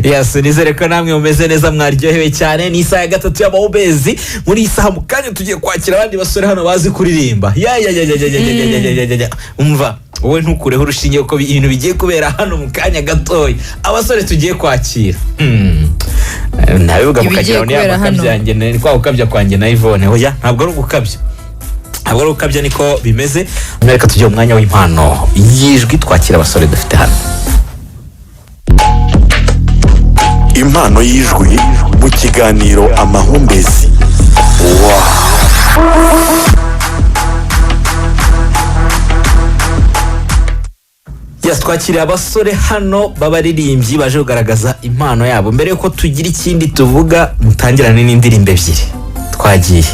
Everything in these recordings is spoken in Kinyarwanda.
Yes, nizere ko namwe mumeze neza mwaryohewe cyane. Ni isaha ya gatatu y'amahubezi. Muri isaha mu kanya tugiye kwakira abandi basore hano bazi kuririmba. Umva wowe ntukureho urushinge uko ibintu bigiye kubera hano mu kanya gatoya. Abasore tugiye kwakira. Nabivuga mu kagero ni abakabyange ni kwa ukabya kwanjye na Yvonne. Hoya ntabwo ari ugukabya. Ntabwo ari ugukabya niko bimeze. Reka tujye mu mwanya w'impano yijwi twakira abasore dufite hano. Impano y'ijwi mu kiganiro amahumbezi. Yes, twakiriye abasore hano b'abaririmbyi baje kugaragaza impano yabo. Mbere yuko tugira ikindi tuvuga, mutangirane n'indirimbo ebyiri. Twagiye.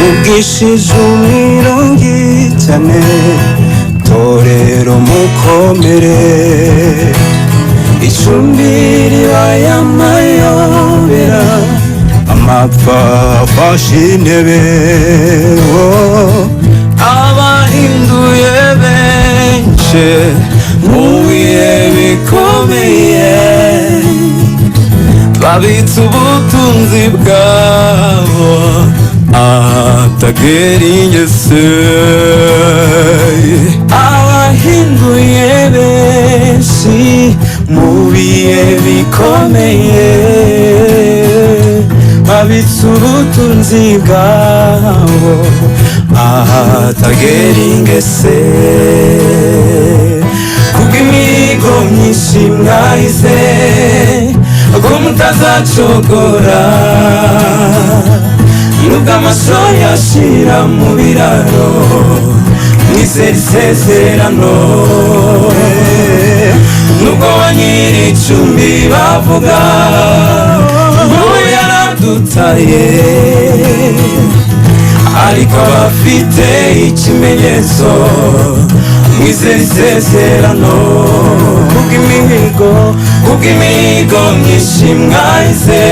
ugishije umirongi cyane torero mukomere icumbi ribaye amayobera amapfa afashe intebe abahinduye benshi mu bihe bikomeye babitse ubutunzi bwabo atagera ingese abahinduye benshi mu bihe bikomeye babitse ubutunzi bwabo atagera ingese kubw'imigo myinshi mwahize ko mutazacogora nubwo amaso yashira mu biraro mwizera isezerano nubwo ba nyiri icumbi bavuga ngo yaradutaye ariko abafite ikimenyetso mwizera isezerano kubw'imihigo myinshi mwahize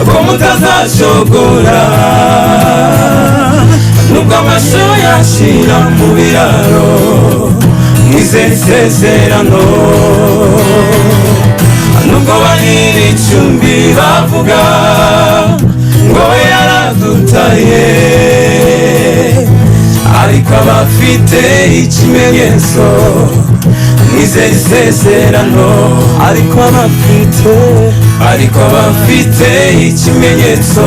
ko mutazacogora nubwo amasho yashira mu biraro mwizera isezerano nubwo ba nyiri icumbi bavuga ngo yaradutaye ariko abafite ikimenyetso mwizera isezerano ariko abafite ikimenyetso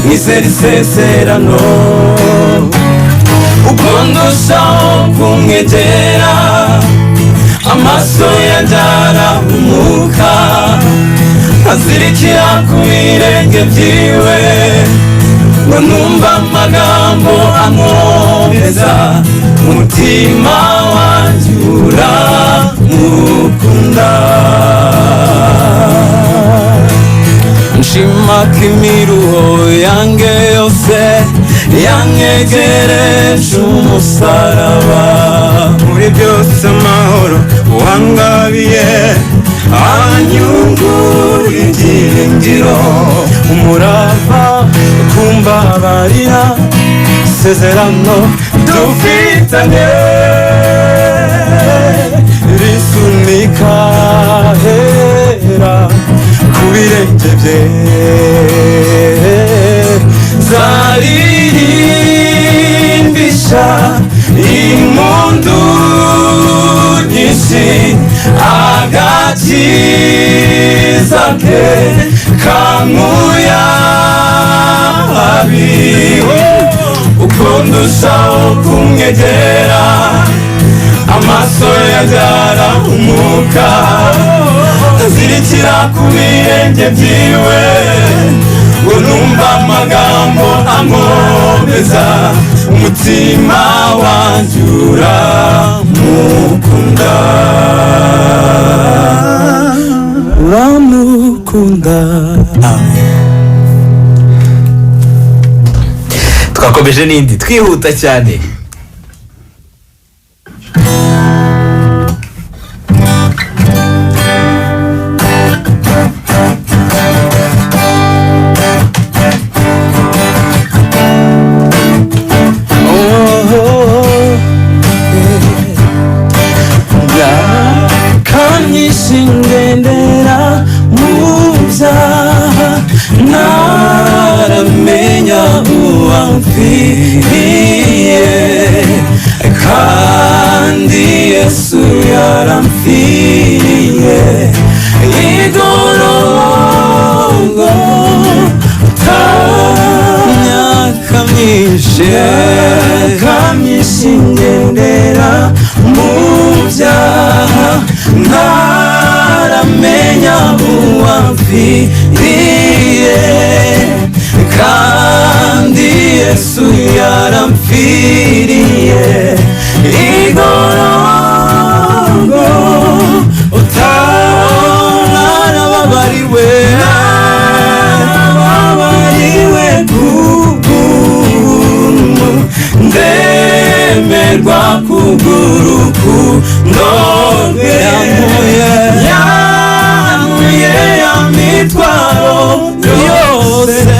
mwizera isezerano uko ndushaho kumwegera amaso yanjye arahumuka azirikira ku birenge byiwe ngo numva amagambo amwomeza umutima wanjye uramukunda nshima ko imiruho yange yose yanyegereje umusaraba muri byose amahoro wangabiye anyungura ibyiringiro umurava kumbabarira isezerano dufitanye risunika hera ku birenge bye zaririmbisha impundu nyinshi agakiza ke kamuyabiwe uko ndushaho kumwegera amaso yanjye arahumuka azirikira ku birenge byiwe ngo numva amagambo amwomeza umutima wanjye uramukunda. Twakomeje n'indi twihuta cyane. yaramfiriye igorogota myaka myinshi ngendera mu byaha ntaramenya uwamfiriye kandi Yesu yaramfiriye igorogota narababariwe kubw'ubuntu ndemerwa kubw'urukundo rwe yankuye ya mitwaro yose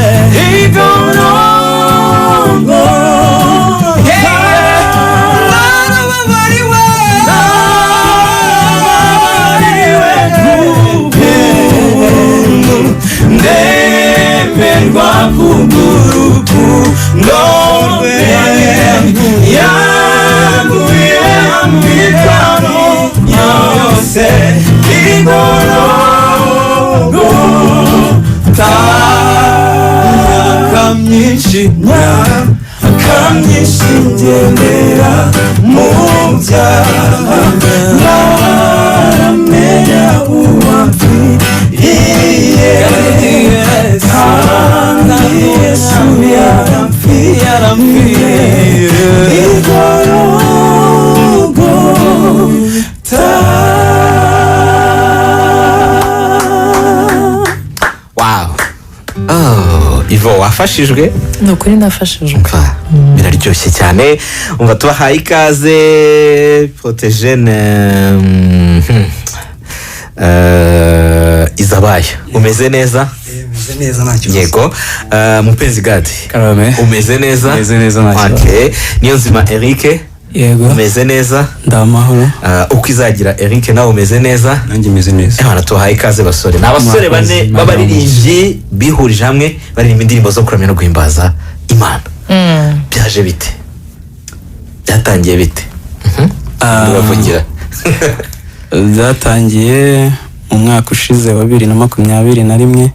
ndemerwa kubw'urukundo rwe yankuye amitwaro yose igorogota myaka myinshi ngendera mu byaha ntaramenya uwamfiriye kandi Yesu yaramfiriye igorogota. Wow. Ivo wafashijwe? Ni ukuri nafashijwe. Biraryoshye cyane. Umva tubahaye ikaze Protégène Izabayo. Umeze neza? Umeze neza ntacyo. Yego. Mupenzi Gadi. Karame. Umeze neza? Umeze neza ntacyo. Okay. Niyonzima Eric. Yego. Umeze neza? Ndamahoro. Uko izagira Eric nawe umeze neza? Nanjye meze neza. Hano tuhaye ikaze basore. Ni abasore bane b'abaririmbyi bihurije hamwe baririmba indirimbo zo kuramya no guhimbaza Imana. Byaje bite? Byatangiye bite? Ndabavugira. Byatangiye mu mwaka ushize wa 2021.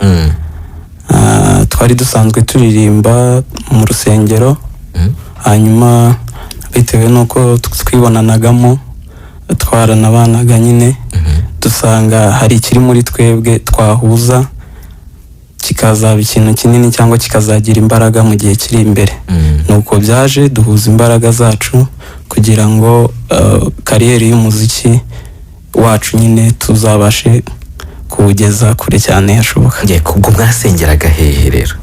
Twari dusanzwe turirimba mu rusengero. Hanyuma bitewe nuko twibonanagamo twaranabanaga nyine dusanga hari ikiri muri twebwe twahuza kikazaba ikintu kinini cyangwa kikazagira imbaraga mu gihe kiri imbere. Nuko byaje duhuza imbaraga zacu kugira ngo kariyeri y'umuziki wacu nyine tuzabashe kuwugeza kure cyane hashoboka. Kubwo mwasengeraga hehe rero?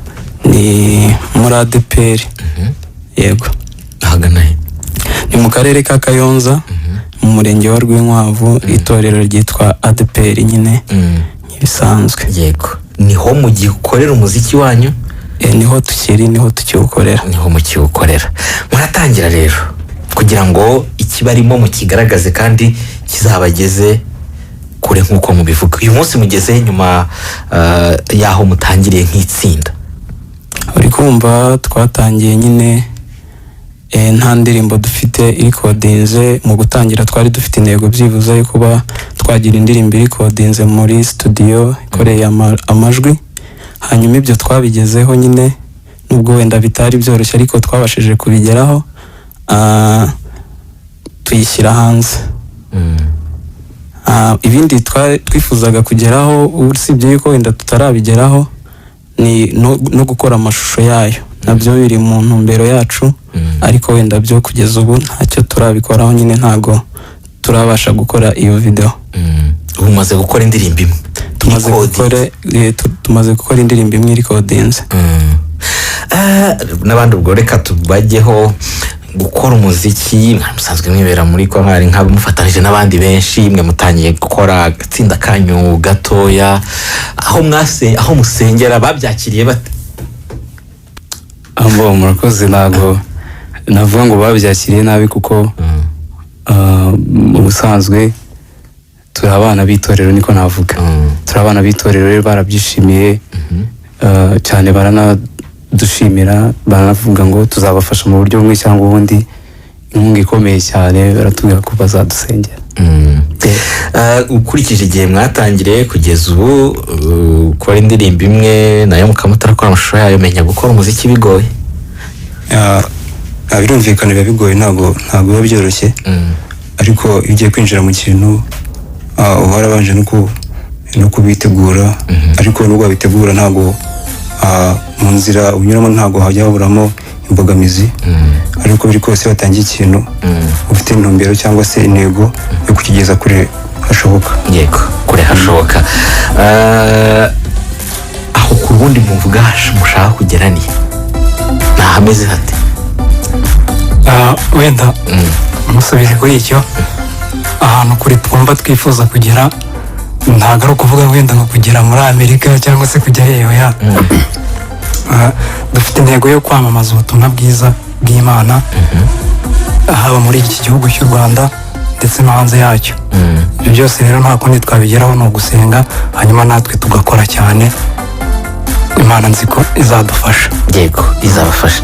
Ni muri ADPR. Yego. Ahagana he? Ni mu karere ka Kayonza mu murenge wa Rwinkwavu, itorero ryitwa ADPR nyine bisanzwe. Yego. Niho mu gikorera umuziki wanyu? Niho tukiwukorera. Niho mu kiwukorera. Muratangira rero kugira ngo ikibarimo mu kigaragaze kandi kizabageze kure nk'uko mubivuga. Uyu munsi mugeze nyuma yaho mutangiriye nk'itsinda. Uri kumva twatangiye nyine nta ndirimbo dufite irikodinze. Mu gutangira twari dufite intego byibuze yo kuba twagira indirimbo irikodinze muri studio ikoreye amajwi. Hanyuma ibyo twabigezeho nyine nubwo wenda bitari byoroshye ariko twabashije kubigeraho tuyishyira hanze. Ibindi twifuzaga kugeraho usibye yuko wenda tutarabigeraho ni no gukora amashusho yayo, nabyo biri mu ntumbero yacu, ariko wenda byo kugeza ubu ntacyo turabikoraho nyine, ntago turabasha gukora iyo video. Ubu maze gukora indirimbo imwe? Tumaze gukora indirimbo imwe recordings. N'abandi ubwo reka tubajyeho gukora umuziki. Musanzwe mwibera muri ko nkari nk'abo mufatanije n'abandi benshi, mwe mutangiye gukora agatsinda kanyu gatoya. Aho musengera babyakiriye bate? Murakoze. Ntago navuga ngo babyakiriye nabi kuko mu busanzwe turi abana b'itorero, niko navuga. Turi abana b'itorero rero barabyishimiye cyane, baranadushimira, baranavuga ngo tuzabafasha mu buryo bumwe cyangwa ubundi. Inkunga ikomeye cyane, baratubwira ko bazadusengera. ukurikije igihe mwatangiriye kugeza ubu ukora indirimbo imwe nayo mukamutarakora amashusho yayo, menya gukora umuziki bigoye? birumvikana biba bigoye, ntabwo biba byoroshye, ariko iyo ugiye kwinjira mu kintu uba warabanje no kubitegura, ariko nubwo wabitegura ntabwo mu nzira unyuramo ntabwo hajya haburamo imbogamizi, ariko biri kose watangiye ikintu ufite intumbero cyangwa se intego yo kukigeza kure hashoboka. Yego, kure hashoboka. Aho ku rundi muvuga mushaka kugera ni nahameze hate? Wenda musubije kuri icyo, ahantu kure twumva twifuza kugera ntabwo ari ukuvuga wenda ngo kugera muri Amerika cyangwa se kujya hehe. Dufite intego yo kwamamaza ubutumwa bwiza bw'Imana, haba muri iki gihugu cy'u Rwanda ndetse no hanze yacyo. Ibyo byose rero nta kundi twabigeraho, ni ugusenga hanyuma natwe tugakora cyane. Imana nzi ko izadufasha. Yego, izabafasha.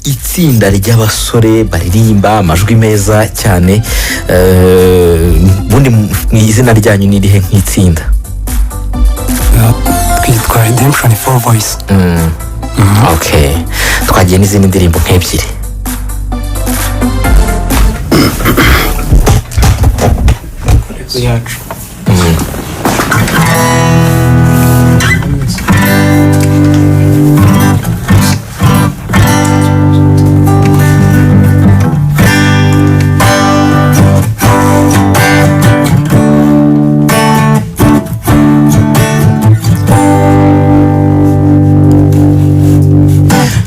Itsinda ry'abasore baririmba amajwi meza cyane, ubundi mu izina ryanyu ni irihe nk'itsinda? Twitwa Redemption 4 Voice. Okay, twagiye n'izindi ndirimbo nk'ebyiri. yacu.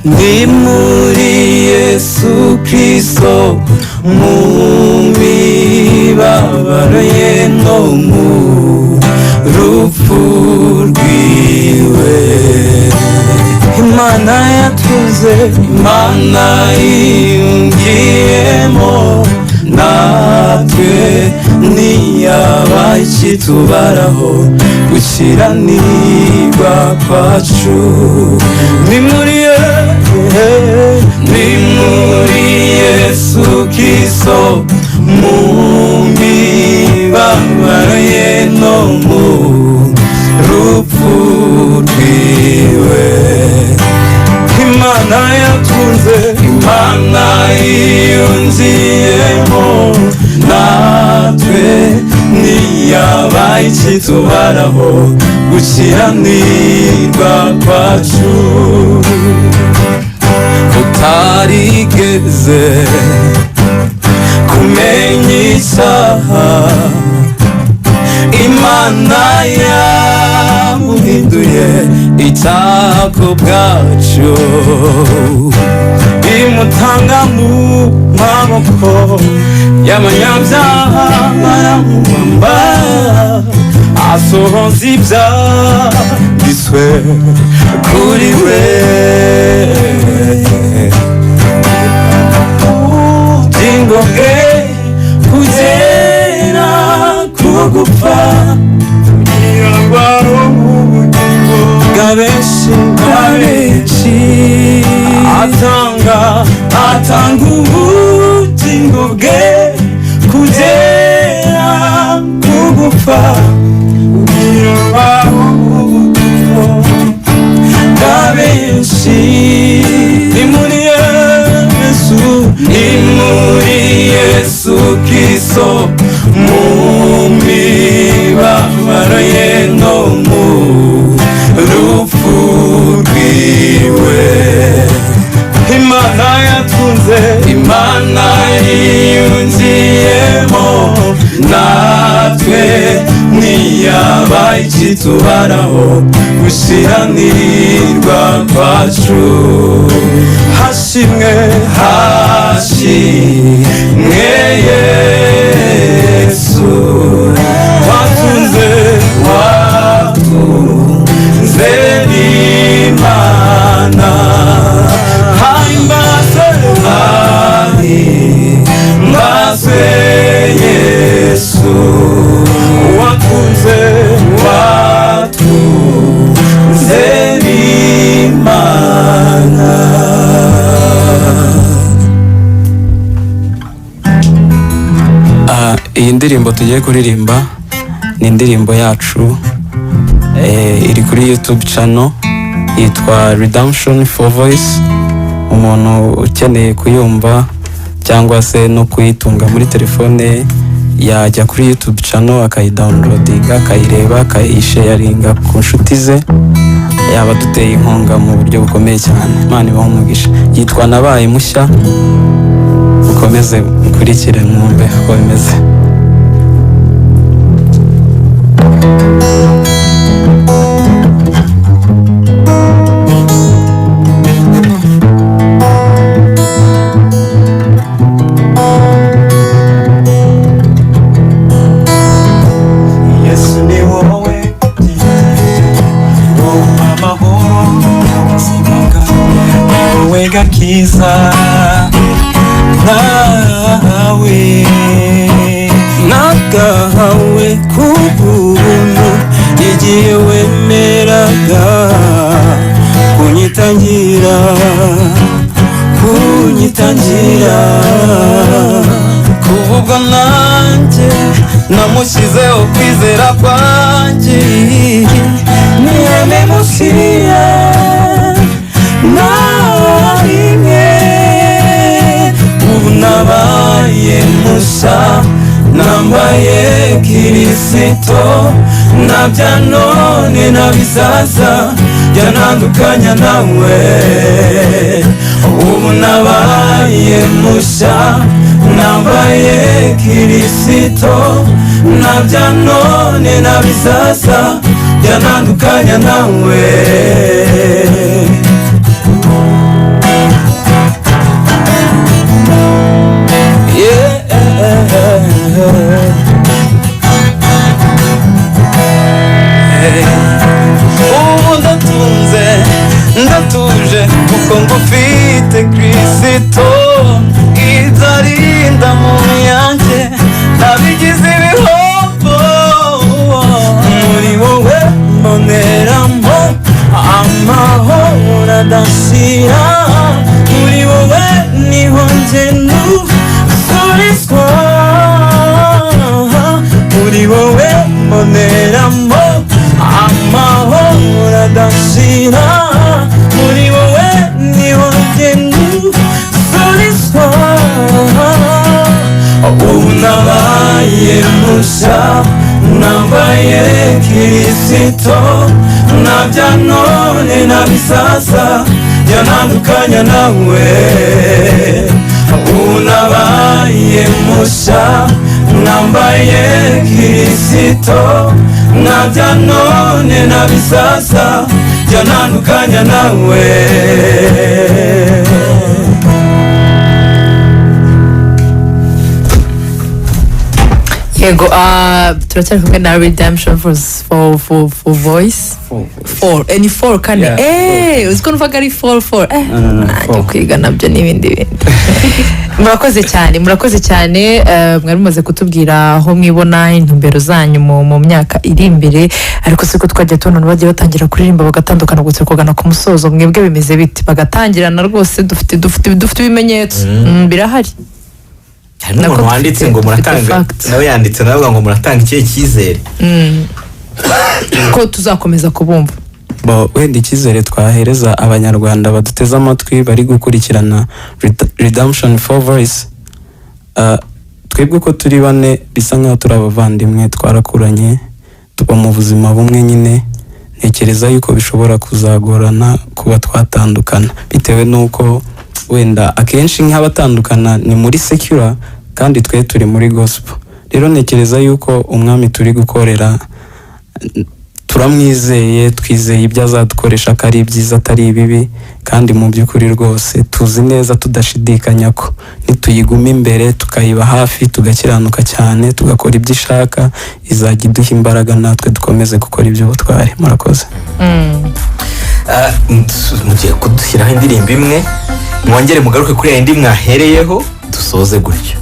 Ni muri Yesu Kristo mu mibabaro ye no mu rupfu rwiwe, Imana yatuze, Imana yiyungiyemo natwe ntiyaba ikitubaraho gukiranirwa kwacu. Ni muri Yesu Kristo mu mibabaro ye no mu rupfu rwiwe, Imana yatunze, Imana yiyunziyemo natwe ntiyaba ikitubaraho gukiranirwa kwacu. Utarigeze kumenya icyaha, Imana yamuhinduye icyaha ku bwacu, imutanga mu maboko y'abanyabyaha, baramubamba asohoza ibyanditswe kuri we. Ubugingo bwe kugera ku gupfa, kugira ngo aronke ubugingo bwa benshi, atanga ubugingo bwe kugera ku gupfa, kugira ngo aronke ubugingo bwa benshi. Ni muri Yesu Kristo mu mibabaro ye no mu rupfu rwiwe, Imana yatunze, Imana yiyunziyemo natwe ntiyaba ikitubaraho gukiranirwa kwacu. Hashimwe, hashimwe Yesu watunze, watunze n'Imana. Himbazwe Yesu watunze, watunze n'Imana. iyi ndirimbo tugiye kuririmba ni indirimbo yacu iri kuri YouTube channel yitwa Redemption for Voice. Umuntu ukeneye kuyumva cyangwa se no kuyitunga muri telefone yajya kuri YouTube channel akayidownloadinga, akayireba, akayisharinga ku nshuti ze, yaba duteye inkunga mu buryo bukomeye cyane. Imana ibahe umugisha. Yitwa Nabaye Mushya. Ukomeze mukurikire mwumve uko bimeze. gakiza nagahawe kubuntu igihe wemeraga kunyitangira kubwo nanjye namushyizeho kwizera kwanjye niyamemusiya narimwe ubu nabaye musa nambaye Kristo nabya none nabizaza byanandukanya nawe ubu nabaye musa nambaye Kristo nabya none nabizaza byanandukanya nawe ubu ndatuje kuko ngufite Kristo izarinda mu yanjye nabigize ibihombo muri wowe mboneramo amahoro adashira muri wowe niho njye nusurizwa muri wowe mboneramo amahoro adashira muri wowe niho njye nusurizwa ubu nabaye musa nambaye Kristo nabya none nabizaza byanandukanya nawe ubu nabaye musa nambaye Kristo nabya none nabizaza byanandukanya nawe yego turacyari kumwe na Redemption for Voice 4 ni 4 kane uziko nuvaga ari 4 najya kwiga nabyo n'ibindi bindi murakoze cyane mwari mumaze kutubwira aho mwibona intumbero zanyu mu myaka iri imbere ariko siko twajya tubona bagiye batangira kuririmba bagatandukana gutse kugana ku musozo mwebwe bimeze biti bagatangirana rwose dufite ibimenyetso birahari hari n'umuntu wanditse ngo muratanga nawe yanditse nawe ngo muratanga ikihe cyizere ko tuzakomeza kubumva wenda icyizere twahereza abanyarwanda baduteze amatwi bari gukurikirana Redemption for Voice. Twebwe ko turi bane bisa nkaho turi abavandimwe twarakuranye tuba mu buzima bumwe nyine ntekereza yuko bishobora kuzagorana kuba twatandukana bitewe n'uko wenda akenshi nk'abatandukana ni muri secular kandi twe turi muri gospel. Rero ntekereza yuko umwami turi gukorera turamwizeye twizeye ibyo azadukoresha ko ari byiza atari bibi kandi mu by'ukuri rwose tuzi neza tudashidikanya ko nituyiguma imbere tukayiba hafi tugakiranuka cyane tugakora ibyo ishaka izajya iduha imbaraga natwe dukomeze gukora ibyo butware. Murakoze. mugiye kudushyiraho indirimbo imwe mwongere mugaruke kuri ya indi mwahereyeho dusoze gutyo.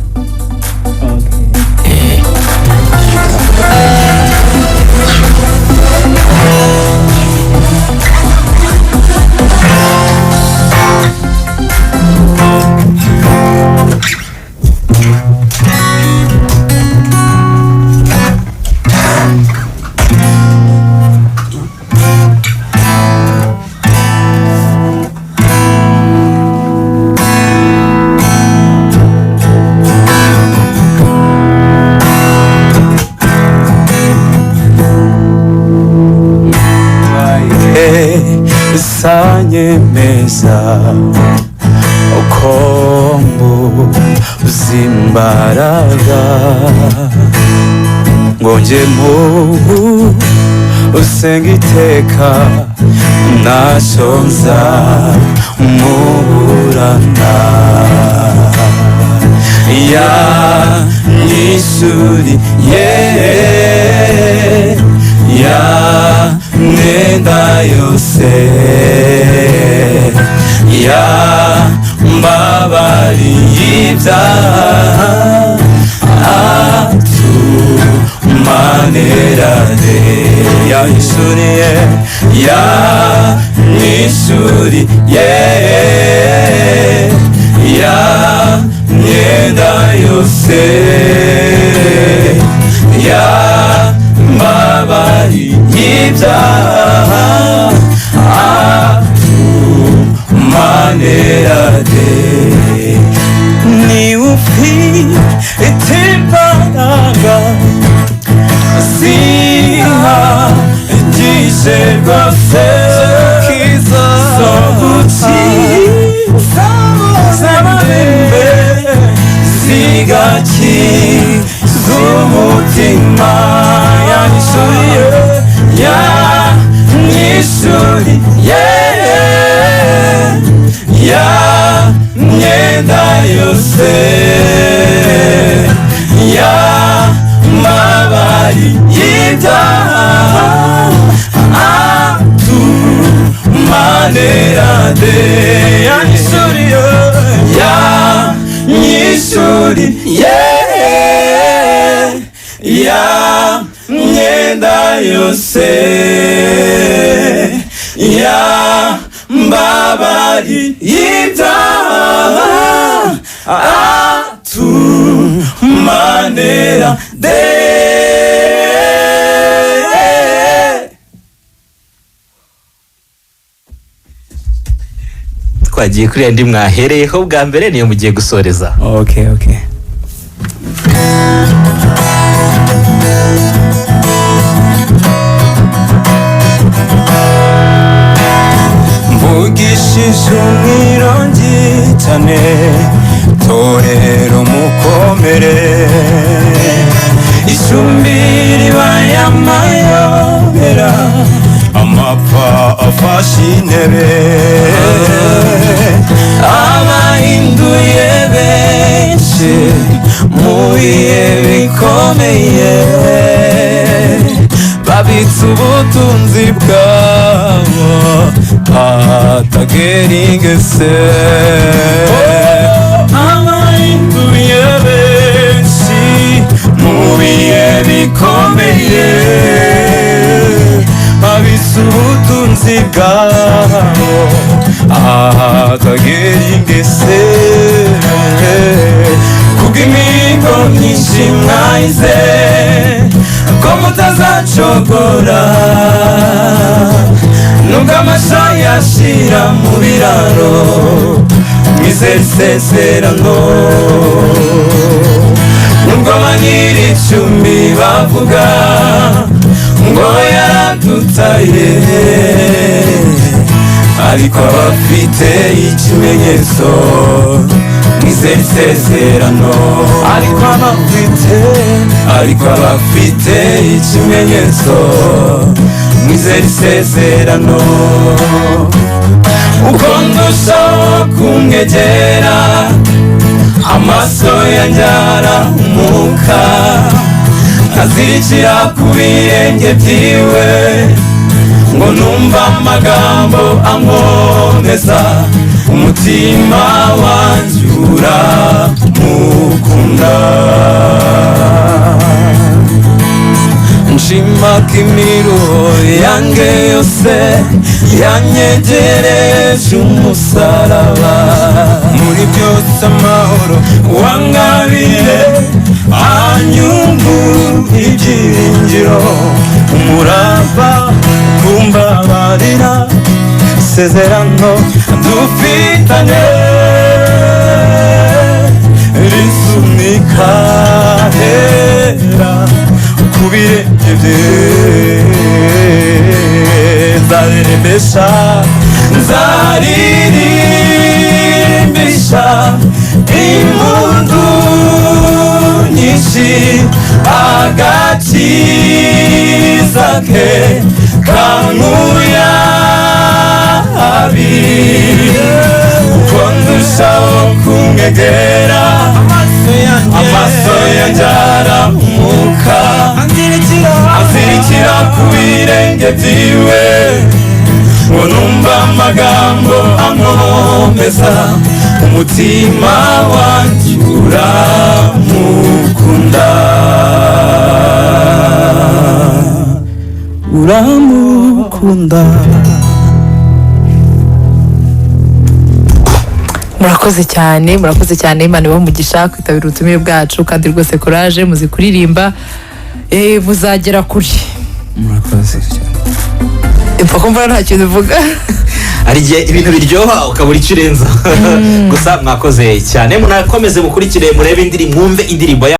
anyemeza uko mbuzimbaraga ngo njye usenga iteka ntacyo nzamuburana yanyishyuriye ya myenda yose yambabariye ibyaha atumanerane yanyishyuriye yanyishyuriye ya myenda yose yambabariye ibyaha atumanerane niwe ufite imbaraga zihagije rwose zo gukiza ababembe zigakiza umutima yanyishyuriye yanyishyuriye ya myenda yose yambabariye ibyaha atumanerane yanyishyuriye yanyishyuriye ya myenda yose yambabariye ibyaha atumanerane twagiye kuri yandi mwahereyeho bwa mbere niyo mugiye gusoreza. okay mvugishije umwirongi cyane torero mukomere icumbi ribaye amayobera amapfa afashe intebe abahinduye benshi mu bihe bikomeye babitse ubutunzi bwabo ahatagera ingese abahinduye benshi mu bihe bikomeye babitse ubutunzi bwabo ahatagera ingese kubw'imihigo myinshi mwahize ko mutazacogora nubwo amasha yashira mu biraro mwizera isezerano nubwo ba nyir'icumbi bavuga ngo yaradutaye ariko abafite ikimenyetso mwizera isezerano ariko abafite ikimenyetso mwizera isezerano uko ndushaho kumwegera amaso yanjyana umwuka azirikira ku birenge byiwe ngo numva amagambo ankomeza umutima wanjye uramukunda nshima ko imiruho yanjye yose yanyegereje umusaraba muri byose amahoro wangabiye anyungura ibyiringiro umurava kumbabarira isezerano dufitanye risunika hera ku birenge bye nzaririmbisha impundu nyinshi agakiza ke kankuya uko ndushaho kumwegera amaso yanjye aramuka azirikira ku birenge byiwe ngo numva amagambo amwomeza umutima wanjye uramukunda uramukunda. murakoze cyane Imana ibahe umugisha kwitabira ubutumire bwacu kandi rwose courage muzi kuririmba muzagera kuri. murakoze ipfa kumva nta kintu uvuga hari igihe ibintu biryoha ukabura icyo urenza gusa mwakoze cyane munakomeze mukurikire murebe indirimbo mwumve indirimbo ya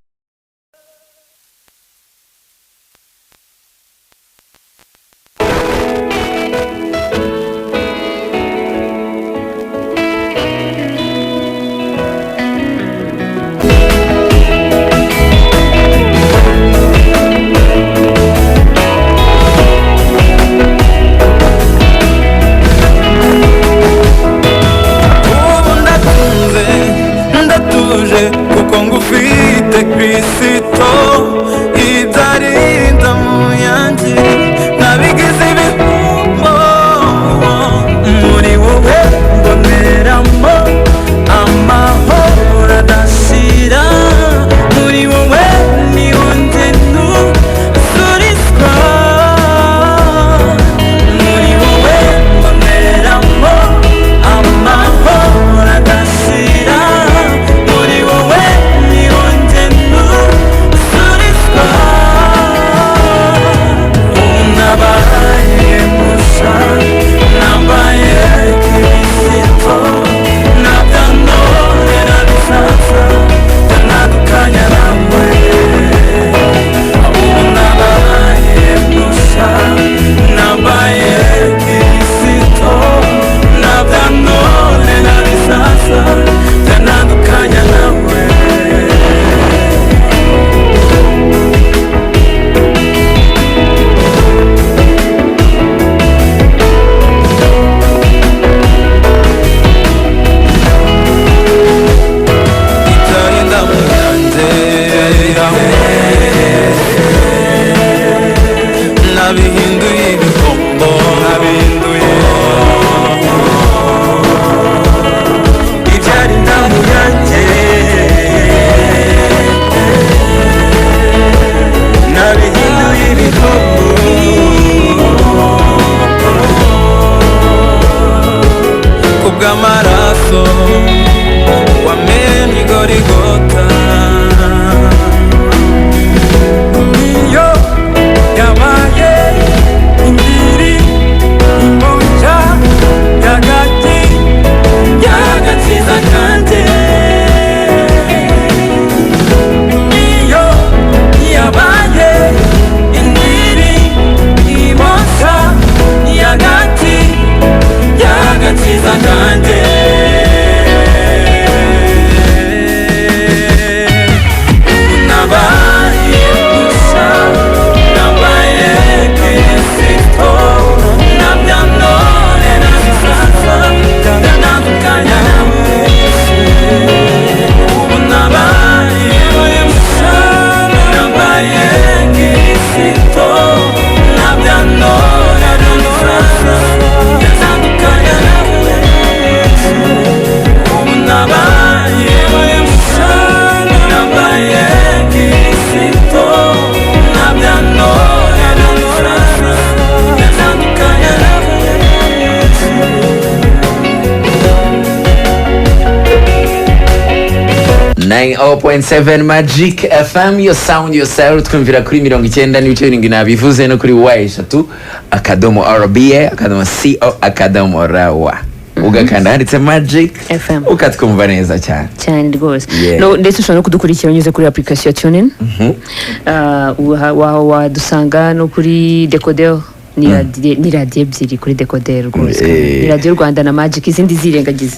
Magic FM your sound yourself twumvira kuri 90 n'ibice birindwi nabivuze no kuri Y3 akadomo RBA akadomo CO akadomo RAWA ugakanda handitse Magic FM ukatwumva neza cyane rwose. Yeah. No, ndetse ushobora no kudukurikira unyuze kuri application TuneIn. Wadusanga no kuri Decoder. Ni radiyo ebyiri kuri Decoder rwose. Ni radiyo Rwanda na Magic, izindi zirengagize.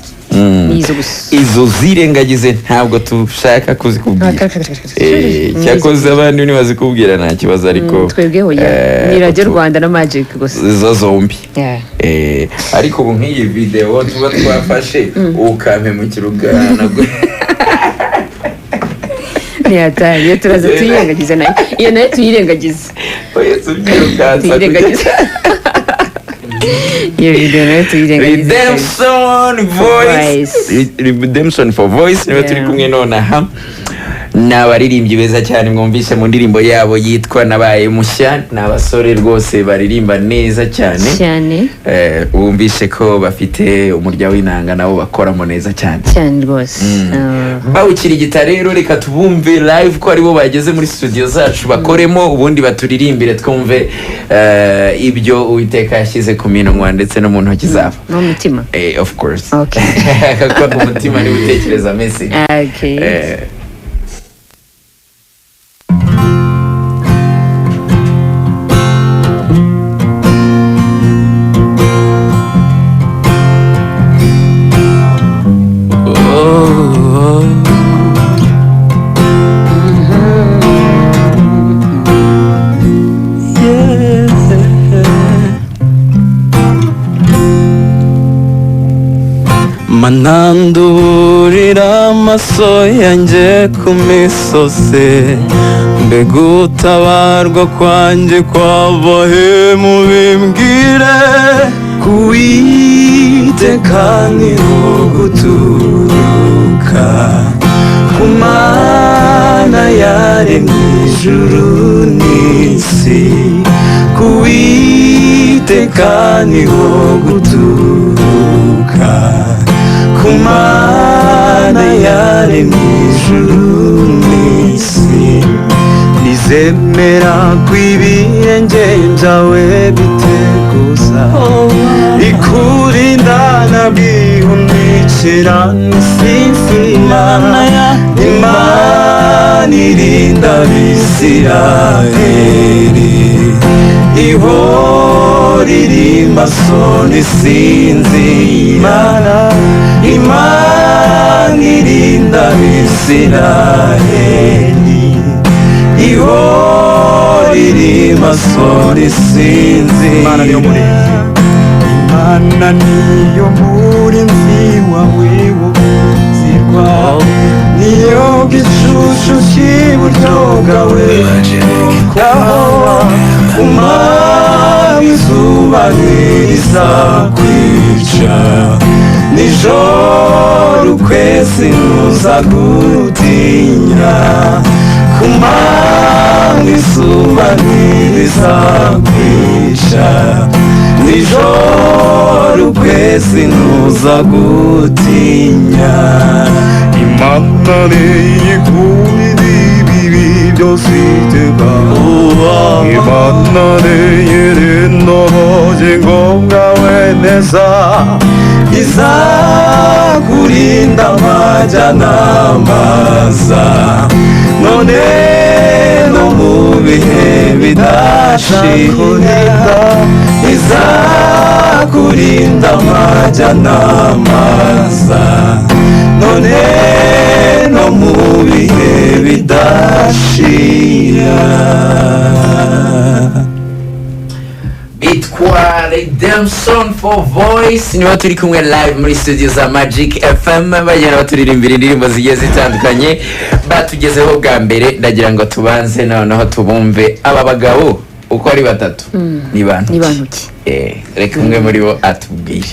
Nizo gusa. Izo zirengagize ntabwo tushaka kuzikubwira. Cyakoze abandi ntibazikubwira nta kibazo ariko twebweho ni radiyo Rwanda na Magic gusa. Izo zombi. Ariko ubu nk'iyi video tuba twafashe ukampemukira ugana iyo turaza tuyirengagiza nayo iyo nayo tuyirengagiza iyo video nayo tuyirengagiza. Redemption for Voice niba turi kumwe nonaha ni abaririmbyi beza cyane mwumvise mu ndirimbo yabo yitwa Nabaye Mushya. ni abasore rwose baririmba neza cyane wumvise ko bafite umurya w'inanga nabo bakoramo neza cyane rwose. bawukirigita rero reka tubumve live ko aribo bageze muri studio zacu bakoremo ubundi baturirimbire twumve ibyo Uwiteka yashyize ku minwa ndetse no mu ntoki zabo no mutima. Of course kuko umutima ni utekereza message. manandurira amaso yanjye ku misozi mbega utabarwa kwanjye kwabahe mubimbwire kuwiteka niho guturuka ku Mana yaremye ijuru n'isi kuwiteka niho guturuka ku Mana yaremye ijuru n'isi nizemera ko ibirenge byawe biteguza ikurinda nabwihunikira n'isizi Imana irinda Abisirayeli ihora iri maso n'isinzira Imana irinda Abisirayeli ihora iri maso n'isinzira. Imana niyo murinzi wawe w'ubuzirwa niyo gicucu cy'iburyo bwawe ku manywa izuba ntirizakwica nijoro ukwezi ntuzagutinya ku manywa izuba ntirizakwica nijoro ukwezi ntuzagutinya. Imana niyikunda ibibi byose iteka Imana niyirinda ubugingo bwawe neza izakurinda amajya n'amaza none no mu bihe bidashira izakurinda amajya n'amaza none no mu bihe bidashira. Bitwa Redemption for Voice niba turi kumwe live muri studio za Magic FM bagenda baturirimbira indirimbo zigiye zitandukanye batugezeho bwa mbere. Ndagira ngo tubanze noneho tubumve aba bagabo uko ari batatu ni bantu ki reka umwe muri bo atubwire.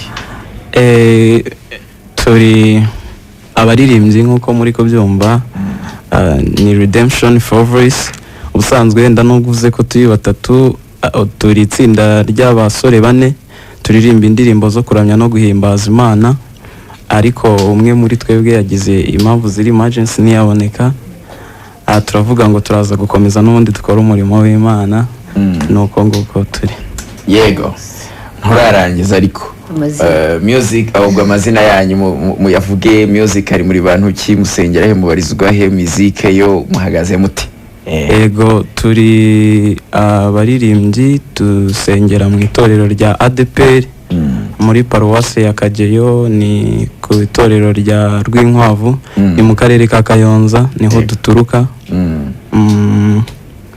turi abaririmbyi nk'uko muri kubyumva ni Redemption for Voice. ubusanzwe wenda nubwo uvuze ko turi batatu turi itsinda ry'abasore bane turirimba indirimbo zo kuramya no guhimbaza Imana ariko umwe muri twebwe yagize impamvu ziri emergency ntiyaboneka. turavuga ngo turaza gukomeza n'ubundi dukora umurimo w'Imana nuko nguko turi. Yego nturarangiza ariko music ahubwo amazina yanyu muyavuge. Music ari muri bantu ki, musengera he, mubarizwa he, music yo muhagaze mute? Ego turi abaririmbyi dusengera mu itorero rya ADPR muri paruwase ya Kageyo, ni ku itorero rya Rwinkwavu, ni mu karere ka Kayonza, niho duturuka.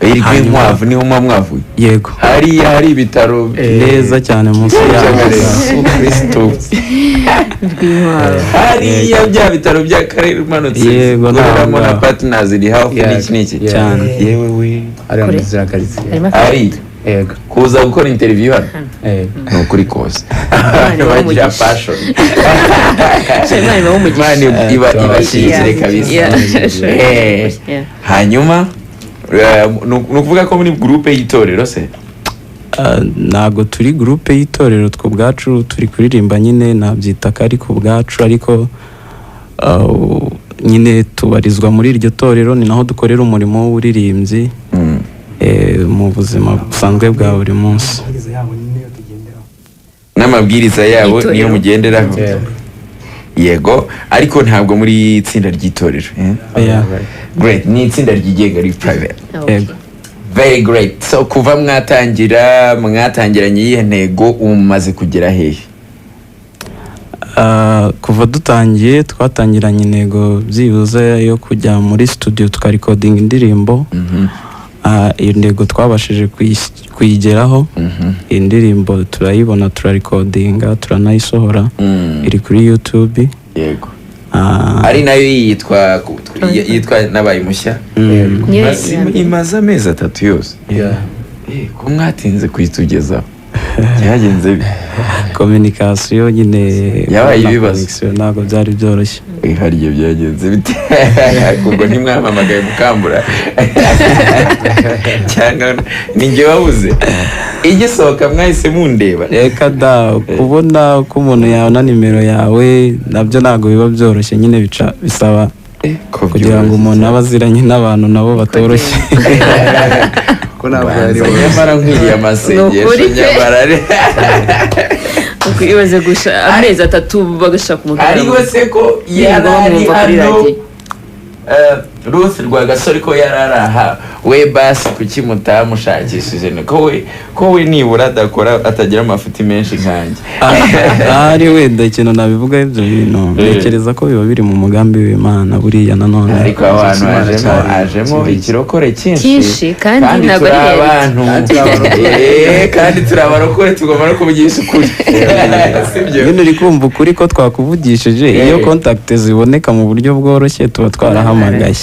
Iri Rwinkwavu niho mwavuye? Yego, hari ibitaro neza cyane munsi ya Kristo. Hari bya bitaro by'akarere umanutse. Yego, ntabwo na partners iri hafi n'iki cyane. Yewe we ari amazira karitsiye. ari Yego. kuza gukora interview hano ni ukuri kose. Bagira passion. Mani ibashyigikire kabisa. Hanyuma ni ukuvuga ko muri groupe y'itorero se? Ntago turi groupe y'itorero, two bwacu turi kuririmba nyine, nabyita ko ari ku bwacu, ariko nyine tubarizwa muri iryo torero, ni naho dukorera umurimo w'uburirimbyi mu buzima busanzwe bwa buri munsi. N'amabwiriza yabo niyo mugenderaho. Yego, ariko ntabwo muri itsinda ry'itorero. Great, ni itsinda ryigenga, ari private. Yego. Very great. So kuva mwatangiranye iyihe ntego, umaze kugera hehe? Kuva dutangiye twatangiranye intego byibuze yo kujya muri studio tukarikodinga indirimbo. Iyo ntego twabashije kuyigeraho. Indirimbo turayibona, turarikodinga, turanayisohora, iri kuri YouTube. Yego. Ari nayo yitwa Nabaye Mushya. Imaze amezi 3 yose. Ko mwatinze kuyitugezaho? Byagenze communication nyine yabaye ibibazo, ntabwo byari byoroshye. Hariye byagenze bite? Kubwo ntimwamamagaye mukambura cyangwa ninjye wabuze igisohoka mwahise mundeba? Reka da, kubona ko umuntu yabona nimero yawe nabyo ntabwo biba byoroshye, nyine bisaba kugira ngo umuntu abe aziranye n'abantu nabo batoroshye. Ko ntabwo yari nyamara nkwiye amasengesho nyamara ibaze gusha amezi 3 bagashaka umugabo. Ariwe se ko yarari hano Ruth Rwagasore ko yararaha we basi kuki mutamushakishije? Ko we nibura adakora atagira amafuti menshi nkanjye. Ari wenda ikintu nabivuga ibyo bintu ntekereza ko biba biri mu mugambi w'Imana buriya nanone. Ariko abantu ajemo ikirokore cyinshi kandi ntabwo ari abantu kandi turabarokore tugomba no kuvugisha ukuri. Nyine uri kumva ukuri ko twakuvugishije, iyo contact ziboneka mu buryo bworoshye tuba twarahamagaye,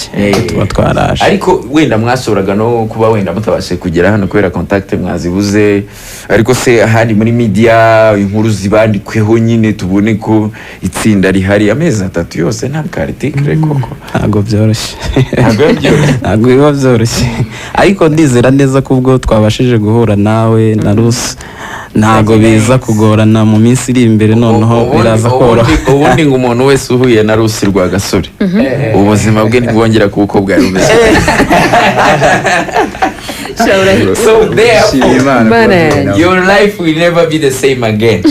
tuba twaraje. Ariko wenda mwasuraga no kuba wenda mutabashe kugera hano kubera contact mwazibuze, ariko se ahandi muri media inkuru zibandikweho nyine tubone ko itsinda rihari amezi 3 yose nta article koko ntabwo byoroshye. Ntabwo biba byoroshye, ariko ndizera neza ko ubwo twabashije guhura nawe na Rusi ntabwo biza kugorana mu minsi iri imbere, noneho biraza koroha. Ubundi ngo umuntu wese uhuye na Rusi Rwagasore ubuzima bwe ntibwongera kuko bwari bumeze. So therefore, your life will never be the same again.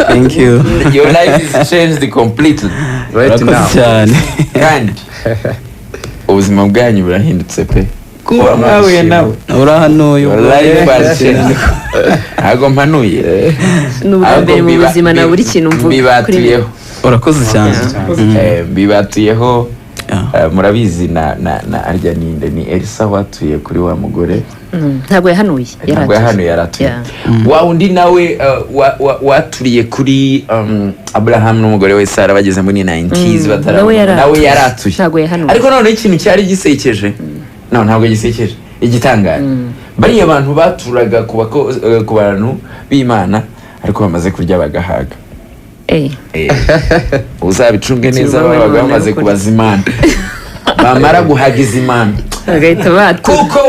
Thank you. Your life is changed completely right now. Kandi ubuzima bwanyu burahindutse pe. Kuba mwahuye nawe urahanuye ntabwo mpanuye n'ubwambere mu buzima na buri kintu mvuga. Mbibatuyeho. Urakoze cyane. Mbibatuyeho. Murabizi na arya ninde ni Elsa watuye kuri wa mugore. Ntabwo yahanuye yaratuye. Wa undi nawe waturiye kuri Abraham n'umugore we Sara bageze muri 90s nawe yaratuye. Ntabwo yahanuye. Ariko none ikintu cyari gisekeje. Ntabwo gisekeje. Igitangara. Bari abantu baturaga ku bantu b'Imana ariko bamaze kurya bagahaga. Uzabicunge neza babaga bamaze kubaza Imana. Bamara guhagiza Imana agahita batuka kuko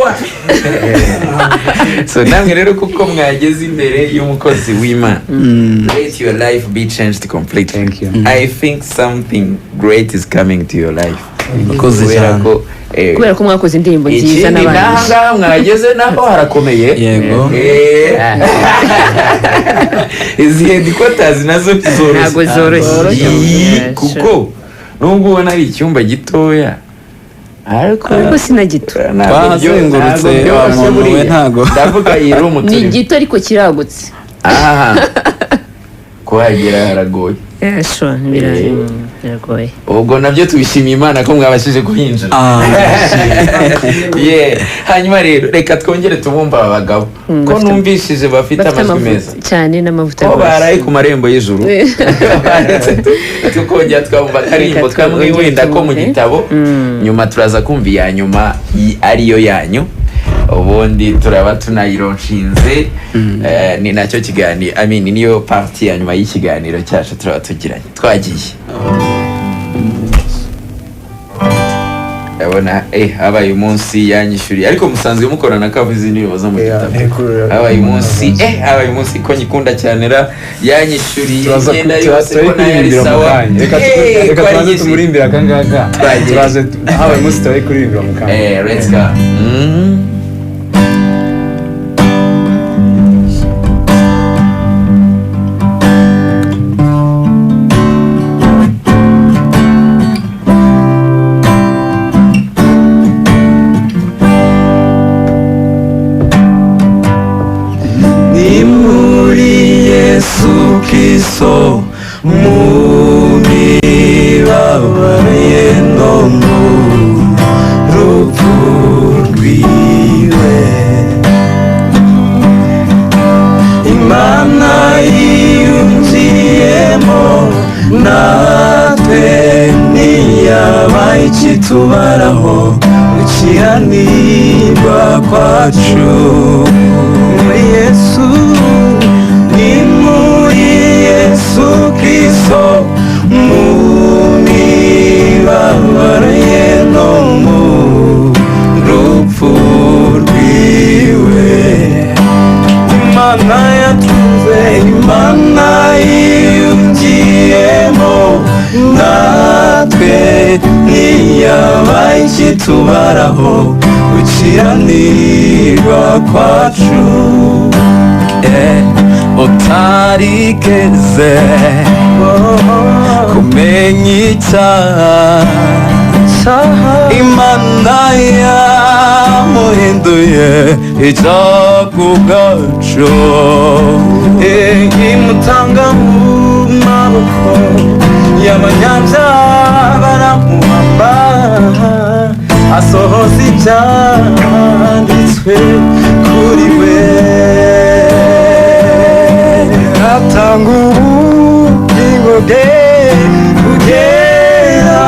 so namwe rero kuko mwageze imbere y'umukozi w'Imana. Let your life be changed completely. Thank you. I think something great is coming to your life. Urakoze cyane. kubera ko mwakoze indirimbo nziza n'abandi n'ahangaha mwageze naho harakomeye yego izi headquarters nazo ntabwo zoroshye kuko nubwo ubona ari icyumba gitoya ariko sina gito twahazengurutse wa muntu we ntago ndavuga iyi room ni gito ariko kiragutse kuhagera haragoye biragoye ubwo nabyo tubishimiye Imana ko mwabashije kuhinjira hanyuma rero reka twongere tubumva aba bagabo ko numvishije bafite amajwi meza cyane n'amavuta ko baraye ku marembo y'ijuru tukongera twumva akarimbo kamwe wenda ko mu gitabo nyuma turaza kumva iya nyuma ariyo yanyu ubundi turaba tunayironshinze ni nacyo kiganiro niyo parti ya nyuma y'ikiganiro cyacu turaba tugiranye twagiye abona habaye umunsi yanyishyuriye ariko musanzwe mukorana kavuze indirimbo zo mu gitabo habaye umunsi ko nyikunda cyane ra yanyishyuriye imyenda yose ko nayo ari sawa reka tubanze tumurimbira akangaka turaje habaye umunsi turi kuririmbira mu kanya let's go Kristo mubibabariye no mu rupfu rwiwe Imana yiyumviyemo natwe ntiyabaye ikitubaraho gukiranirwa kwacu muri Yesu Yesu Kristo mubibabariye no mu rupfu rwiwe Imana yatunze Imana yiyumviyemo natwe ntiyabaye ikitubaraho gukiranirwa kwacu utarigeze kumenya icyaha Imana yamuhinduye icyago bwacu imutanga mu maboko y'abanyabyaha baramuhamba asohoza ibyanditswe kuri we atanga ubugingo bwe kugera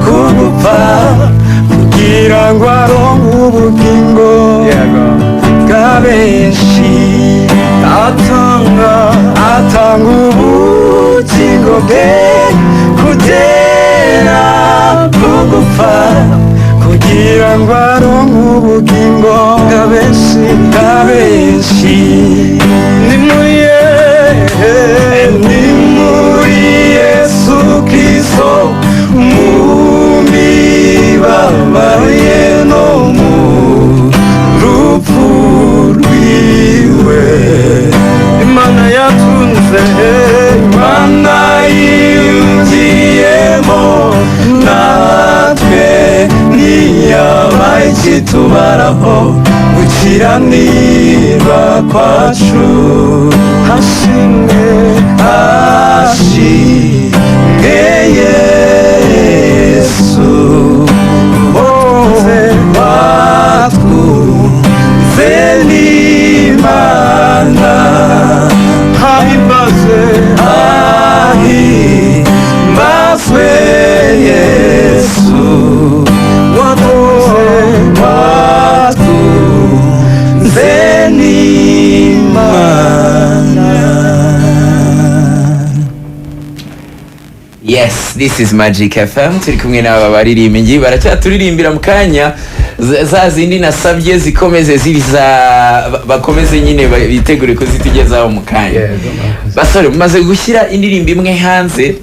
ku gupfa kugira ngo aronke ubugingo bwa benshi atanga ubugingo bwe kugera ku gupfa kugira ngo aronke ubugingo bwa benshi ni muri Yesu Kristo mubibabariye no mu rupfu rwiwe Imana yatunze Imana yiyumviyemo natwe ntiyabaye ikitubaraho gukiranirwa kwacu hashimwe Yesu bose batwunze n'Imana himbazwe Yesu watwunze n'Imana. Yes, this is Magic FM. Turi kumwe n'aba baririmbyi baracyaturirimbira mu kanya za zindi nasabye zikomeze bakomeze nyine bitegure kuzitugezaho mu kanya. Basore mumaze gushyira indirimbo imwe hanze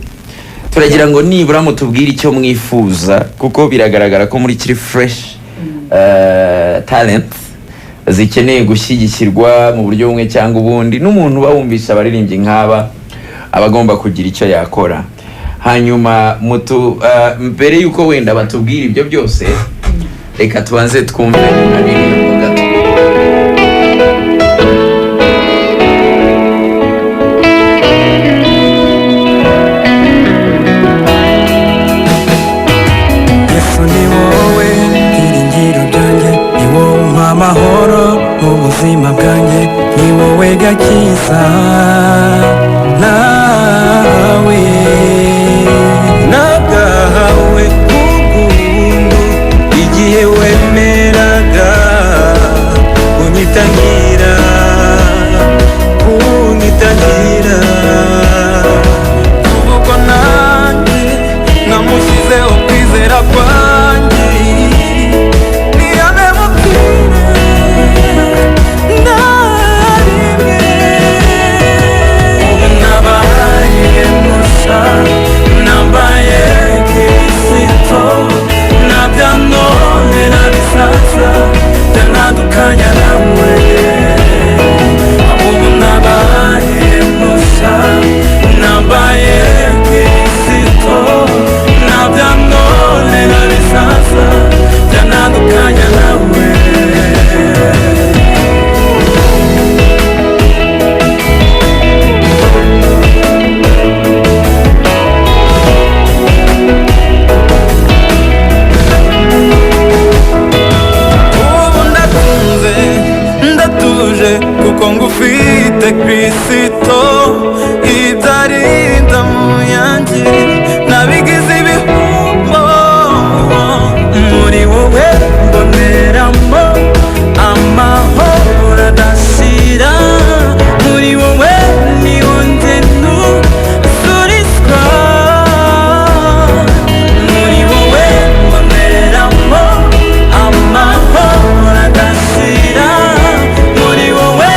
turagira ngo nibura mutubwire icyo mwifuza kuko biragaragara ko muri kiri fresh talent zikeneye gushyigikirwa mu buryo bumwe cyangwa ubundi, n'umuntu bawumvisha abaririmbyi nk'aba abagomba kugira icyo yakora. Hanyuma mbere yuko wenda batubwira ibyo byose, reka tubanze twumve indirimbo gato. amahoro mu buzima bwanjye, ni wowe gakiza, nawe nagahawe ubuntu igihe wemeraga unyitangira ubwo nanjye namushyizeho kwizera kwanjye. Kristo idarinda mu yanjye nabigize ibihumbo, muri wowe mboneramo amahoro adashira, muri wowe niho ngendo surizwa, muri wowe mboneramo amahoro adashira, muri wowe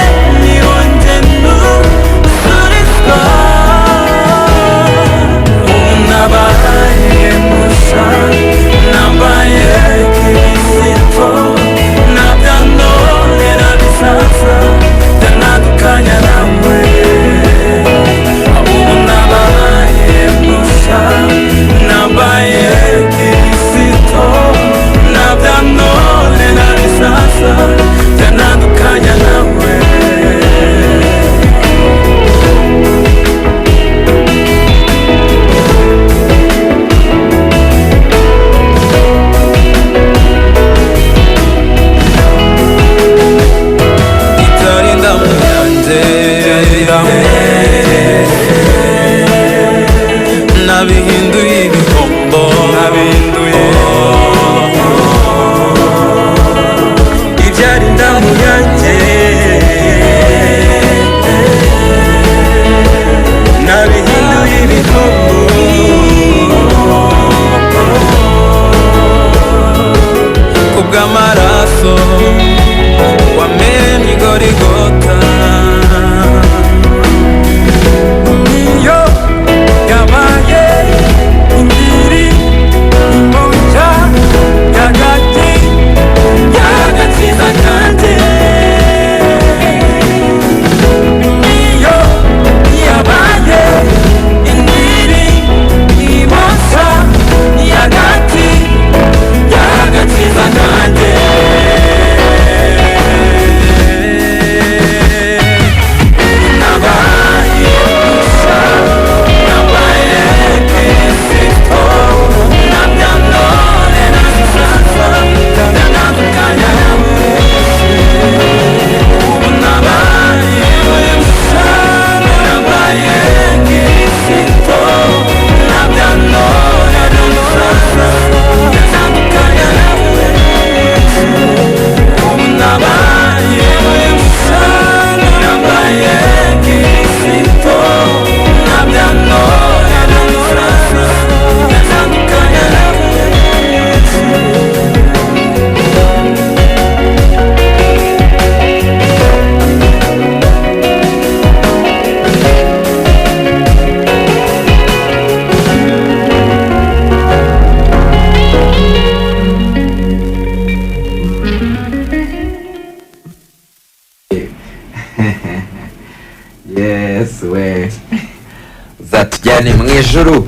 ijuru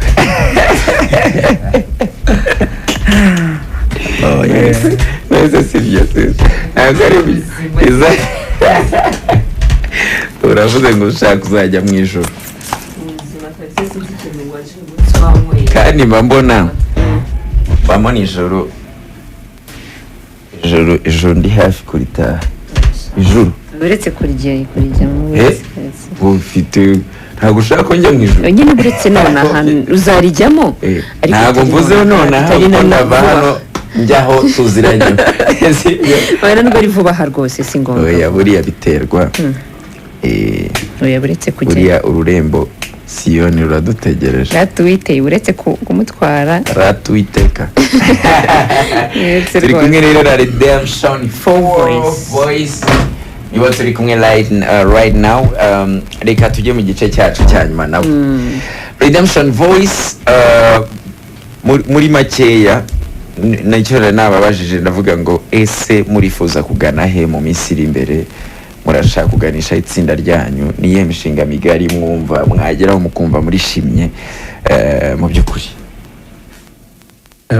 nese sibyo ntabwo ari byiza uravuze ngo ushaka kuzajya mu ijuru kandi mba mbona ijoro ndi hafi kuritaha ijuru uretse kurijyamo ufite ntabwo ushaka ko njya mu ijuru nyine uretse none ahantu uzarijyamo ntabwo mvuzeho none ahantu ndava hano njyaho tuziranye wenda nubwo ari vuba aha rwose si ngombwa oya buriya biterwa oya buretse kujya buriya ururembo siyoni ruradutegereje ratuwiteye uretse kumutwara ratuwiteka turi kumwe rero na Redemption Voice niba turi kumwe right now reka tujye mu gice cyacu cya nyuma nabo Redemption Voice muri makeya nacyo nababajije ndavuga ngo ese murifuza kugana he mu minsi iri imbere murashaka kuganisha itsinda ryanyu niye mishinga migari mwumva mwageraho mukumva murishimye mu by'ukuri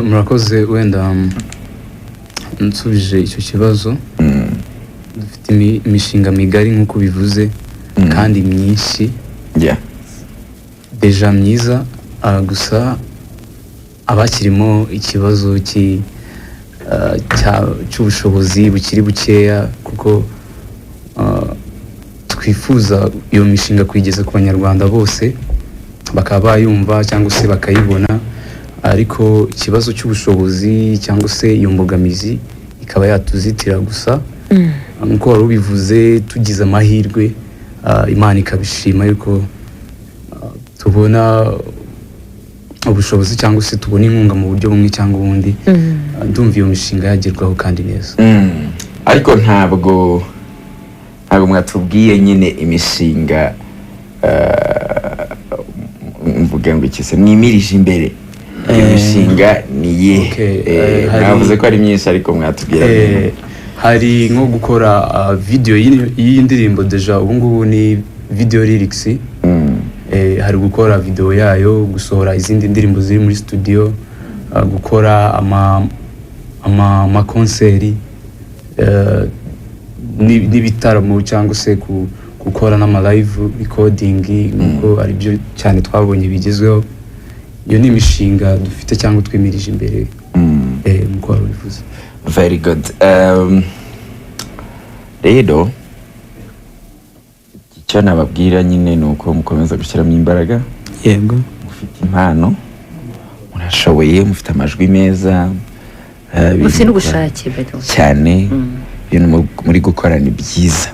murakoze wenda nsubije icyo kibazo dufite imishinga migari nk'uko bivuze kandi myinshi deja myiza gusa abakirimo ikibazo cy'ubushobozi bukiri bukeya kuko twifuza iyo mishinga kuyigeza ku banyarwanda bose bakaba bayumva cyangwa se bakayibona ariko ikibazo cy'ubushobozi cyangwa se iyo mbogamizi ikaba yatuzitira gusa nk'uko wari ubivuze tugize amahirwe Imana ikabishima yuko tubona ubushobozi cyangwa se tubona inkunga mu buryo bumwe cyangwa ubundi ndumva iyo mishinga yagerwaho kandi neza ariko ntabwo mwatubwiye nyine imishinga mvuga ngo iki se mwimirije imbere iyo mishinga ni iyihe navuze ko ari myinshi ariko mwatubwira hari nko gukora video y'iyi ndirimbo deja ubu ngubu ni video lyrics hari gukora video yayo gusohora izindi ndirimbo ziri muri studio gukora ama konseri n'ibitaramo cyangwa se gukora n'ama live recording nuko ari byo cyane twabonye bigezweho iyo ni imishinga dufite cyangwa twimirije imbere nuko wari ubivuze. Very good. Rero icyo nababwira nyine ni uko mukomeza gushyiramo imbaraga yego mufite impano murashoboye mufite amajwi meza mufite n'ubushake cyane ibintu muri gukora ni byiza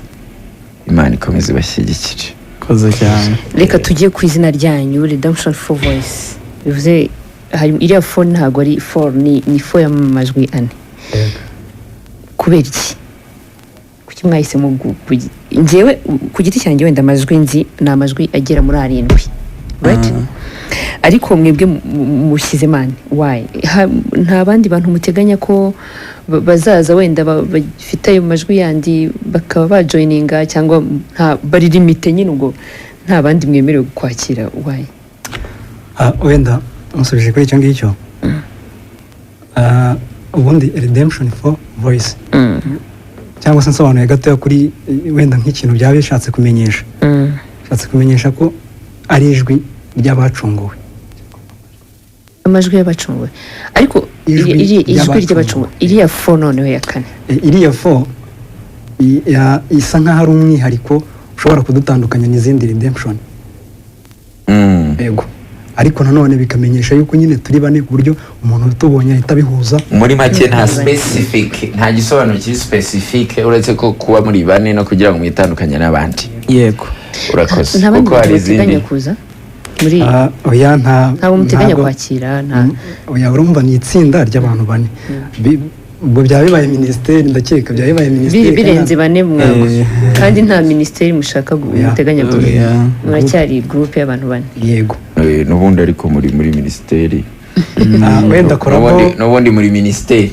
Imana ikomeze ibashyigikire koze cyane. Reka tujye ku izina ryanyu Redemption Voice bivuze hari iriya phone ntabwo ari phone ni phone y'amajwi ane kubera iki kuki mwahisemo njyewe ku giti cyanjye wenda amajwi nzi ni amajwi agera muri 7 right ariko mwebwe mushyize mani why nta bandi bantu muteganya ko bazaza wenda bafite ayo majwi yandi bakaba bajoininga cyangwa nta bari limite nyine ubwo nta bandi mwemerewe kwakira why wenda musubije kuri icyo ngicyo ubundi Redemption Voice cyangwa se nsobanuye gato kuri wenda nk'ikintu byaba bishatse kumenyesha bishatse kumenyesha ko ari ijwi ry'abacunguwe amajwi y'abacunguwe ariko ijwi ry'abacunguwe iriya fo noneho ya kane iriya fo isa nk'aho ari umwihariko ushobora kudutandukanya n'izindi Redemption yego ariko nanone bikamenyesha yuko nyine turi bane ku buryo umuntu utubonye ahita bihuza muri make nta specific nta gisobanuro kiri specific uretse ko kuba muri bane no kugira ngo mwitandukanye n'abandi yego urakoze kuko hari izindi muri oya ntabwo muteganya kwakira oya urumva ni itsinda ry'abantu bane ubwo byaba bibaye minisiteri ndakeka byaba bibaye minisiteri birenze bane mwago kandi nta minisiteri mushaka guteganya muracyari groupe y'abantu bane yego n'ubundi ariko muri minisiteri wenda korabo n'ubundi muri minisiteri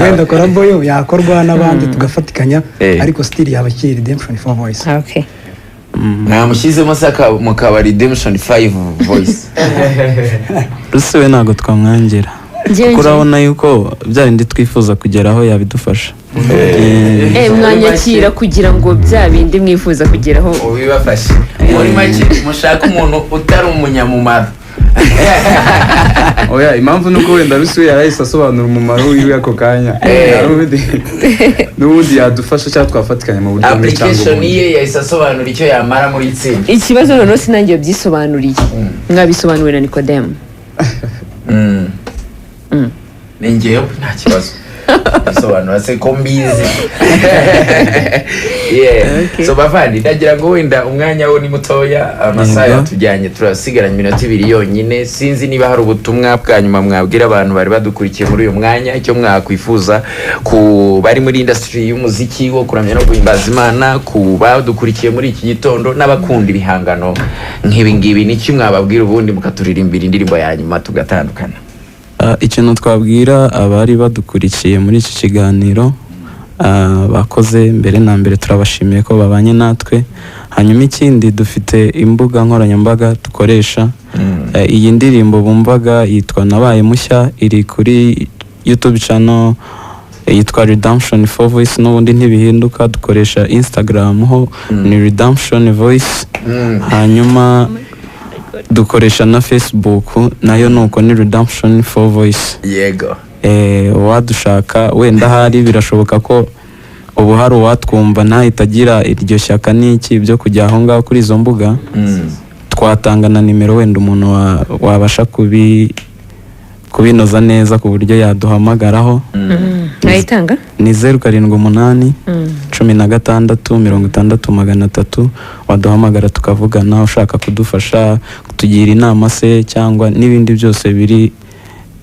wenda korabo yo yakorwa n'abandi tugafatikanya ariko still yaba kiri Redemption Voice. Okay mwamushyizemo saka mu kabari Redemption 5 voice Rusi we ntabwo twamwangira kuko urabona yuko byarindi twifuza kugeraho yabidufasha mwanyakira kugira ngo bya bindi mwifuza kugeraho ubibafashe muri make mushaka umuntu utari umunyamumaro oya impamvu nuko wenda Rusi yarahise asobanura umumaro wiwe ako kanya n'ubundi yadufasha cyangwa twafatikanya mu buryo bumwe cyangwa application ye yahise asobanura icyo yamara muri itsinda ikibazo noneho sinangiye byisobanuriye mwabisobanurira na Nikodemu ni ngewe nta kibazo bisobanura se ko mbizi so bavandi ndagira ngo wenda umwanya wo ni mutoya amasaha yatujyanye turasigaranye iminota 2 yonyine sinzi niba hari ubutumwa bwa nyuma mwabwira abantu bari badukurikiye muri uyu mwanya icyo mwakwifuza ku bari muri industry y'umuziki wo kuramya no guhimbaza Imana ku badukurikiye muri iki gitondo n'abakunda ibihangano nk'ibi ngibi n'iki mwababwira ubundi mukaturirimbira indirimbo ya nyuma tugatandukana ikintu twabwira abari badukurikiye muri iki kiganiro bakoze mbere na mbere turabashimiye ko babanye natwe hanyuma ikindi dufite imbuga nkoranyambaga dukoresha iyi ndirimbo bumvaga yitwa Nabaye Mushya iri kuri YouTube channel yitwa Redemption 4 Voice n'ubundi ntibihinduka dukoresha Instagram ho ni Redemption Voice hanyuma dukoresha na Facebook nayo nuko ni Redemption 4 Voice yego wadushaka wenda hari birashoboka ko ubu hari uwatwumva ntahitagira iryo shyaka n'iki byo kujya aho ngaho kuri izo mbuga twatanga na nimero wenda umuntu wabasha kubinoza neza ku buryo yaduhamagaraho nayitanga ni 078 16 63 waduhamagara tukavugana ushaka kudufasha kutugira inama se cyangwa n'ibindi byose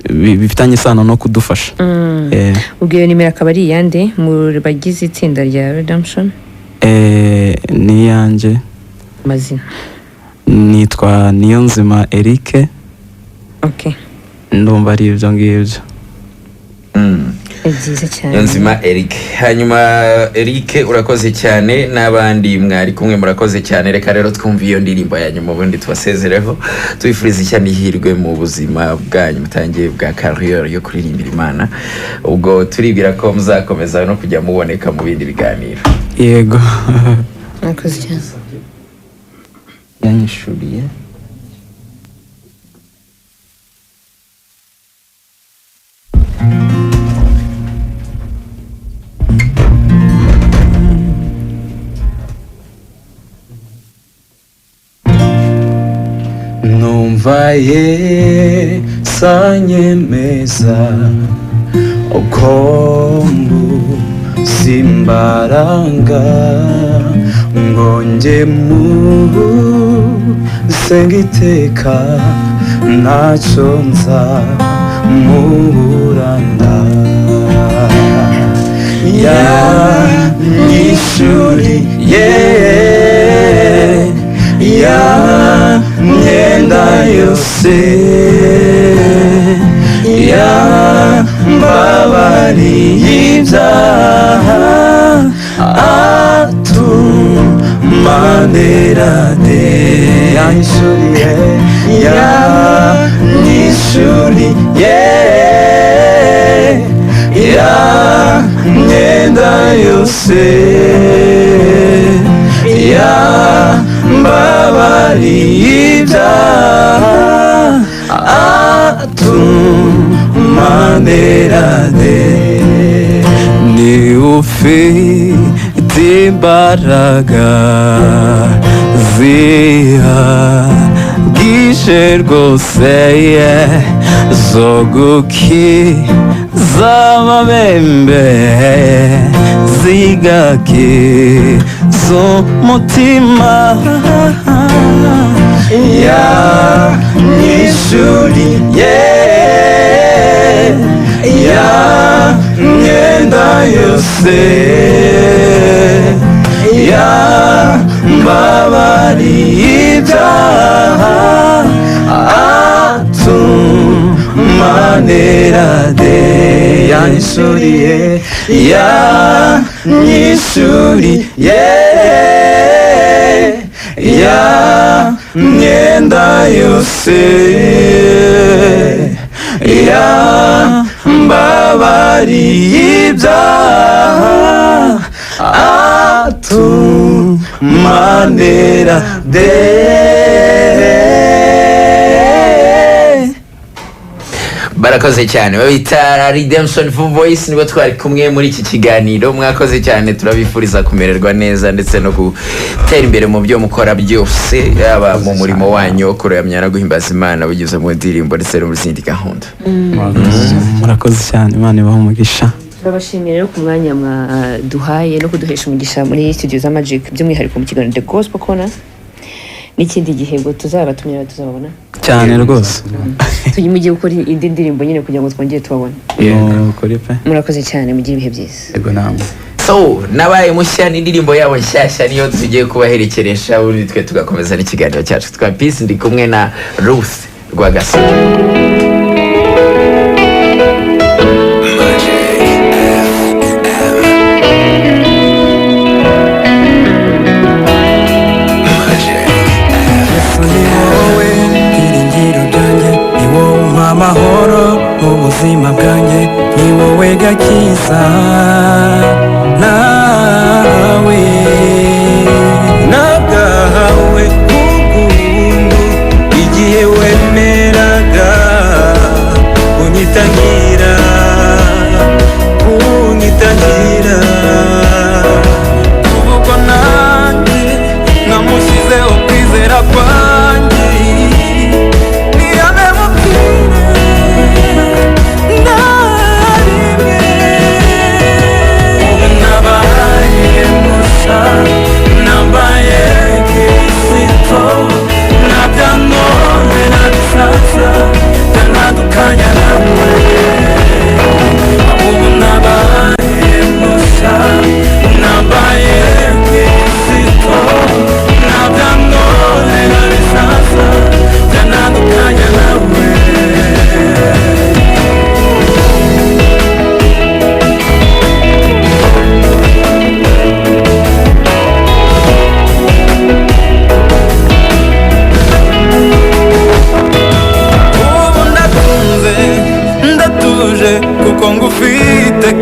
bifitanye isano no kudufasha ubwo nimero akaba ari yande mu bagize itsinda rya Redemption ni yanjye mazina nitwa Niyonzima Eric okay ndumva ari ibyo ngibyo byiza cyane Niyonzima Eric hanyuma Eric urakoze cyane n'abandi mwari kumwe murakoze cyane reka rero twumva iyo ndirimbo ya nyuma ubundi tubasezereho twifuriza ishya n'ihirwe mu buzima bwanyu mutangiye bwa career yo kuririmbira Imana ubwo turibwira ko muzakomeza no kujya muboneka mu bindi biganiro yego murakoze cyane yanyishuriye numvaye sanyemeza okombu simbaranga ngonje mu sengiteka ntacyo nza muburanda ya nyishuri ya myenda yose ya mbabariye ibyaha atumanerade yanyishuriye yanyishuriye ya myenda yose ya mbabariye ibyaha atumanerade ni ufite imbaraga zihagije rwose zo gukiza amabembe zigakiza umutima yanyishuriye ya myenda yose ya mbabariye ibyaha atumanerade yanyishuriye yanyishuriye ya myenda yose ya mbabariye ibyaha atumanera barakoze cyane babita Redemption for Voice nibo twari kumwe muri iki kiganiro mwakoze cyane turabifuriza kumererwa neza ndetse no gutera imbere mu byo mukora byose yaba mu murimo wanyu kuramya no guhimbaza Imana bigize mu ndirimbo ndetse no mu zindi gahunda murakoze cyane Imana ibahe umugisha turabashimira rero ku mwanya mwaduhaye no kuduhesha umugisha muri studio za Magic by'umwihariko mu kiganiro The Gospel Corner n'ikindi gihembo tuzabatumira tuzababona cyane rwose mugiye gukora indi ndirimbo nyine kugira ngo twongere tubabone murakoze cyane mugire ibihe byiza yego namwe so nabaye mushya n'indirimbo yabo nshyashya niyo tugiye kubaherekeresha ubundi twe tugakomeza n'ikiganiro cyacu twa Peace ndi kumwe na Ruth Rwagasore amahoro mu buzima bwanjye ni wowe gakiza nawe nagahawe ubuntu igihe wemeraga unyitangira ubwo nanjye namushyizeho kwizera kwanjye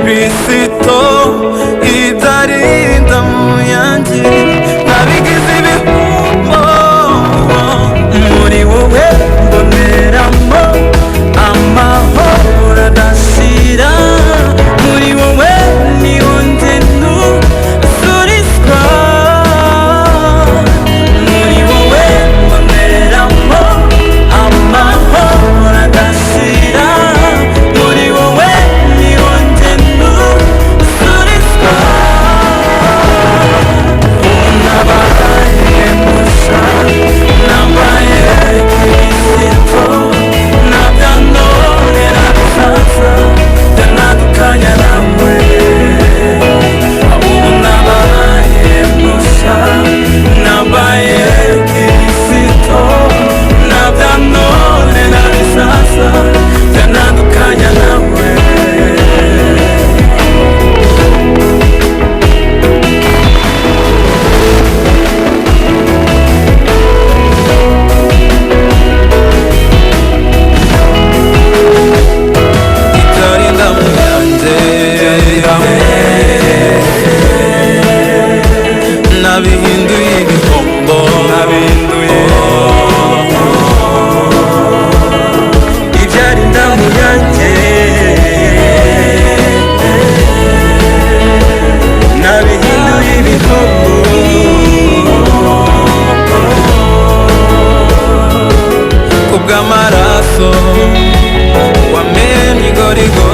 Kristo itarinda mu yanjye nabigize ibihumo muri wowe mboneramo amahoro adashira muri wowe niho ngendo asurizwa muri wowe mboneramo amahoro adashira muri wowe niho ngendo asurizwa nabaye musa nabaye Kristo nabyanonera bisaza byanadukanya nawe ubu nabaye musa nabaye Kristo nabyanonera bisaza byanadukanya nawe itarinda mu yanjye nabihinduye ibihombo ibyarinda mu yanjye nabihinduye ibihombo kubw'amaraso wamenye igorigo